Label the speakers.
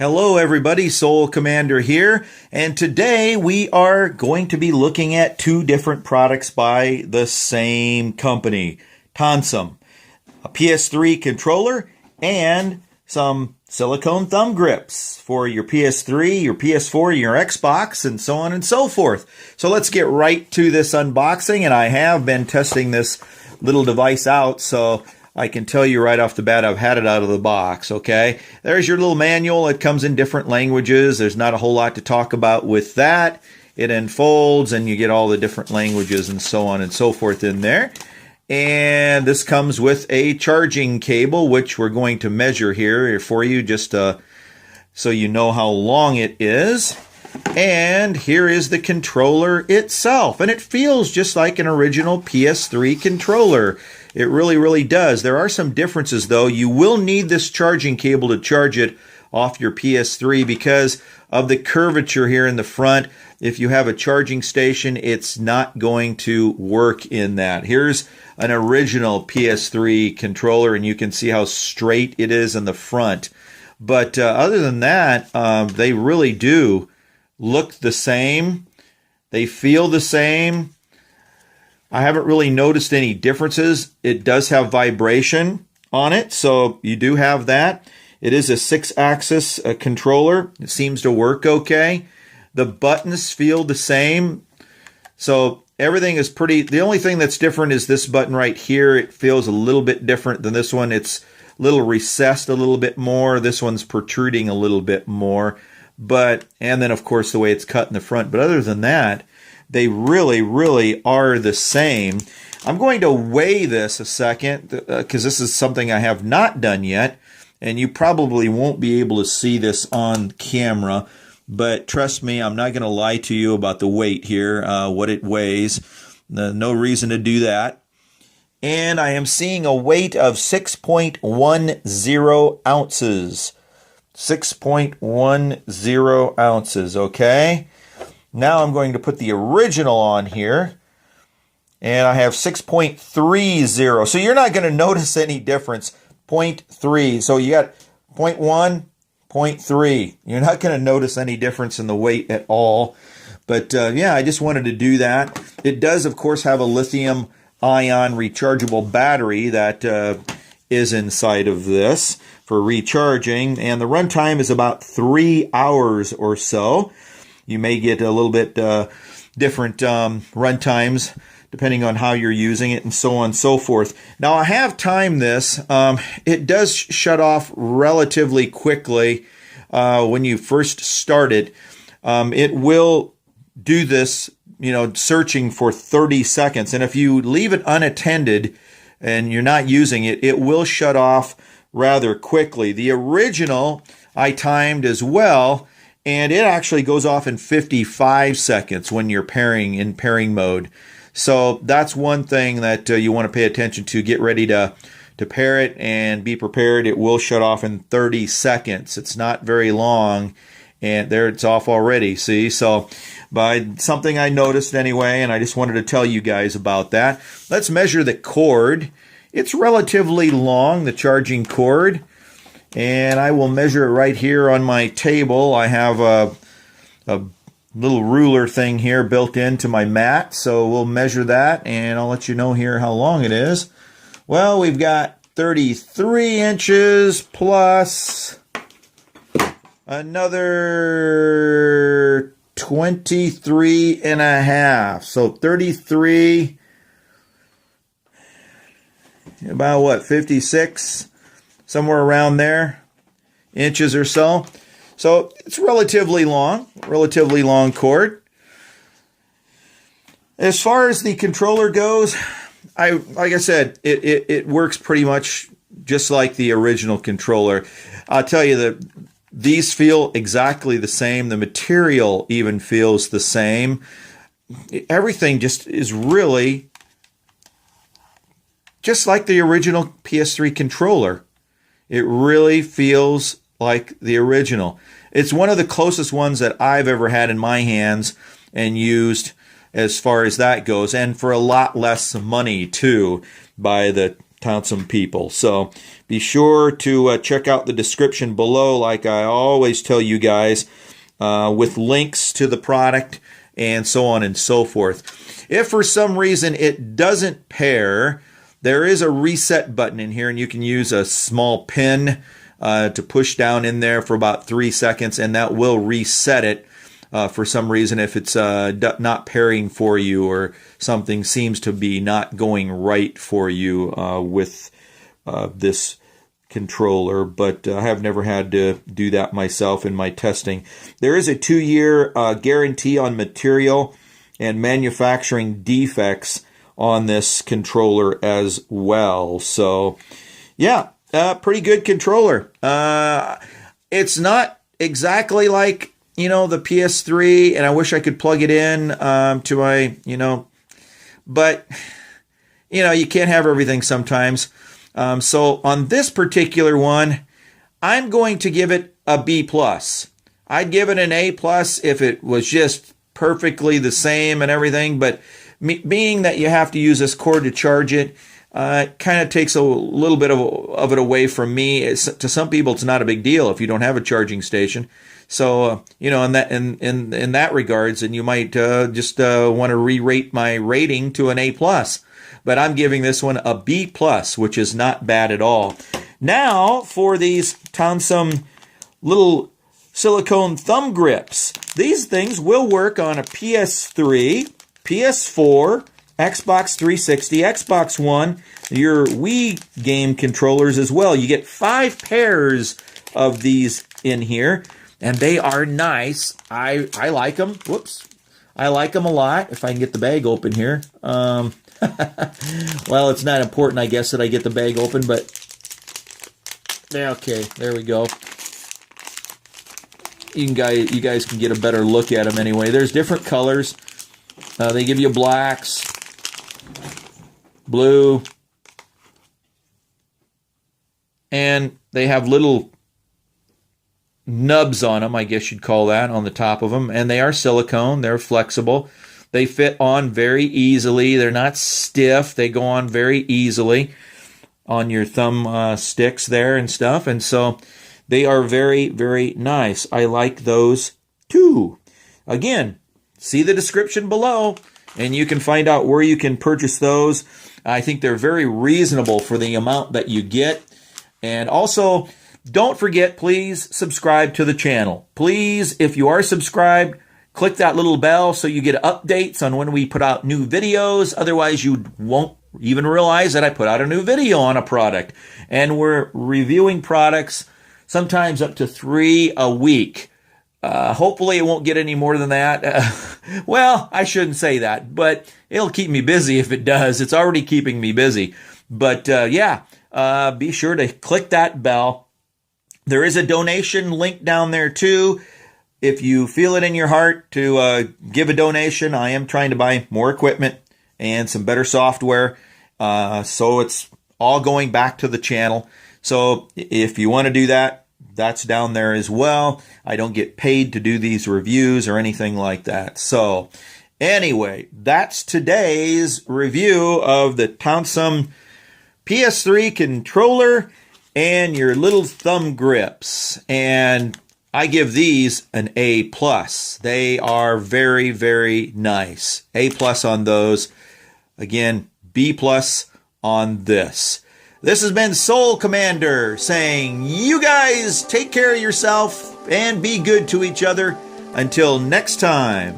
Speaker 1: Hello everybody, Soul Commander here, and today we are going to be looking at two different products by the same company, TONSUM, a PS3 controller and some silicone thumb grips for your PS3, your PS4, your Xbox, and so on and so forth. So let's get right to this unboxing, and I have been testing this little device out, so I can tell you right off the bat I've had it out of the box, okay? There's your little manual. It comes in different languages. There's not a whole lot to talk about with that. It unfolds and you get all the different languages and so on and so forth in there. And this comes with a charging cable, which we're going to measure here for you just so you know how long it is. And here is the controller itself. And it feels just like an original PS3 controller. It really, really does. There are some differences, though. You will need this charging cable to charge it off your PS3 because of the curvature here in the front. If you have a charging station, it's not going to work in that. Here's an original PS3 controller, and you can see how straight it is in the front. But other than that, they really do look the same. They feel the same. I haven't really noticed any differences. It does have vibration on it, so you do have that. It is a 6-axis controller. It seems to work okay. The buttons feel the same, so everything is pretty. The only thing that's different is this button right here. It feels a little bit different than this one. It's a little recessed a little bit more. This one's protruding a little bit more. And then, of course, the way it's cut in the front. But other than that, they really, really are the same. I'm going to weigh this a second because this is something I have not done yet. And you probably won't be able to see this on camera. But trust me, I'm not going to lie to you about the weight here, what it weighs. No reason to do that. And I am seeing a weight of 6.10 ounces. 6.10 ounces, okay? Now I'm going to put the original on here, and I have 6.30. So you're not going to notice any difference. 0.3. So you got 0.1, 0.3. You're not going to notice any difference in the weight at all. But yeah, I just wanted to do that. It does, of course, have a lithium-ion rechargeable battery that is inside of this for recharging, and the runtime is about 3 hours or so. You may get a little bit different run times depending on how you're using it and so on and so forth. Now, I have timed this. It does shut off relatively quickly when you first start it. It will do this, searching for 30 seconds. And if you leave it unattended and you're not using it, it will shut off rather quickly. The original I timed as well, and it actually goes off in 55 seconds when you're in pairing mode. So that's one thing that you want to pay attention to. Get ready to pair it and be prepared. It will shut off in 30 seconds. It's not very long, and there it's off already. See, so by something I noticed anyway, and I just wanted to tell you guys about that. Let's measure the cord. It's relatively long, the charging cord. And I will measure it right here on my table. I have a little ruler thing here built into my mat, so we'll measure that, and I'll let you know here how long it is. Well, we've got 33 inches plus another 23 and a half. So 33, about what, 56? Somewhere around there, inches or so. So it's relatively long cord. As far as the controller goes, like I said, it works pretty much just like the original controller. I'll tell you that these feel exactly the same. The material even feels the same. Everything just is really just like the original PS3 controller. It really feels like the original. It's one of the closest ones that I've ever had in my hands and used as far as that goes, and for a lot less money too by the TONSUM people. So Be sure to check out the description below, like I always tell you guys, with links to the product and so on and so forth. If for some reason it doesn't pair, there is a reset button in here, and you can use a small pin to push down in there for about 3 seconds, and that will reset it for some reason if it's not pairing for you or something seems to be not going right for you with this controller. But I have never had to do that myself in my testing. There is a 2-year guarantee on material and manufacturing defects on this controller as well. So yeah, pretty good controller. It's not exactly like, the PS3, and I wish I could plug it in to my, but you can't have everything sometimes. So on this particular one, I'm going to give it a B+. I'd give it an A+ if it was just perfectly the same and everything, but being that you have to use this cord to charge it, it kind of takes a little bit of it away from me. To some people, it's not a big deal if you don't have a charging station. So, in that regards, and you might just want to re-rate my rating to an A+. But I'm giving this one a B+, which is not bad at all. Now, for these TONSUM little silicone thumb grips. These things will work on a PS3, PS4, Xbox 360, Xbox One, your Wii game controllers as well. You get 5 pairs of these in here, and they are nice. I like them. Whoops. I like them a lot. If I can get the bag open here. Well, it's not important, I guess, that I get the bag open, but okay, there we go. You guys can get a better look at them anyway. There's different colors. They give you blacks, blue, and they have little nubs on them, I guess you'd call that, on the top of them. And they are silicone. They're flexible. They fit on very easily. They're not stiff. They go on very easily on your thumb sticks there and stuff. And so they are very, very nice. I like those too. Again, see the description below, and you can find out where you can purchase those. I think they're very reasonable for the amount that you get. And also, don't forget, please subscribe to the channel. Please, if you are subscribed, click that little bell so you get updates on when we put out new videos. Otherwise, you won't even realize that I put out a new video on a product. And we're reviewing products, sometimes up to 3 a week. Hopefully it won't get any more than that. Well, I shouldn't say that, but it'll keep me busy if it does. It's already keeping me busy. But yeah, be sure to click that bell. There is a donation link down there too. If you feel it in your heart to give a donation, I am trying to buy more equipment and some better software. So it's all going back to the channel. So if you want to do that, that's down there as well. I don't get paid to do these reviews or anything like that. So anyway, that's today's review of the TONSUM PS3 controller and your little thumb grips. And I give these an A+. They are very, very nice. A+ on those. Again, B+ on this. This has been Soul Commander saying, you guys take care of yourself and be good to each other. Until next time.